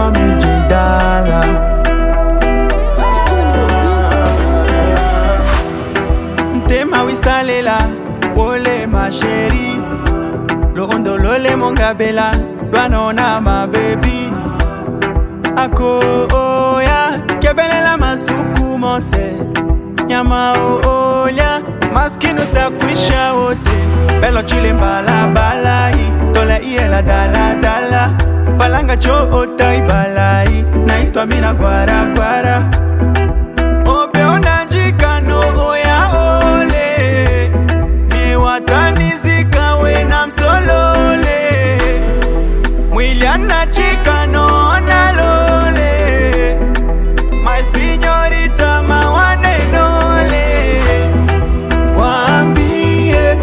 call me Jidala. Tema wisalela, wole ma chérie. Lo ondolole mon gabela, banona ma baby. Ako oya, kebelela masuku monse. Nyama oya, maskinu takwisha wote. Belo chile mbala balai, tola iye la dala dala. Palanga cho otai balai, naitwa mina gwara gwara. Obe onajika no oya ole. Mi watanizika we na msolole. Mwili anachika no nalole. My signorita mawane nole. Wambie,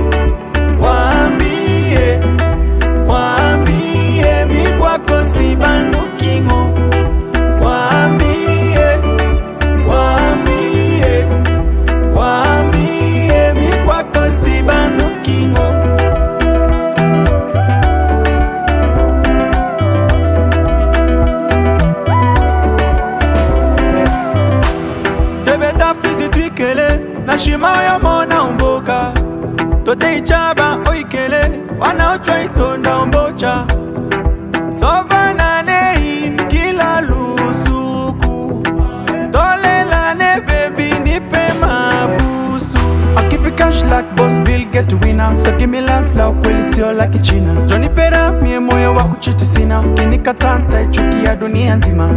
wambie, wambie mi kwako si bandukingo. Wambie, wambie, wambie mi kwako si bandukingo. Tebeta fizi twikele, na shima ya mona umboka. Tote ichaba oikele, wana ochwa itonda umbocha. Soba nanei kila lusuku. Dole lane baby nipe mabusu. I give you cash like boss Bill get to winner. So give me love like kweli sio like China. Johnny pera mie moyo wa kuchiti sina. Kinikatanta ichukia dunia nzima.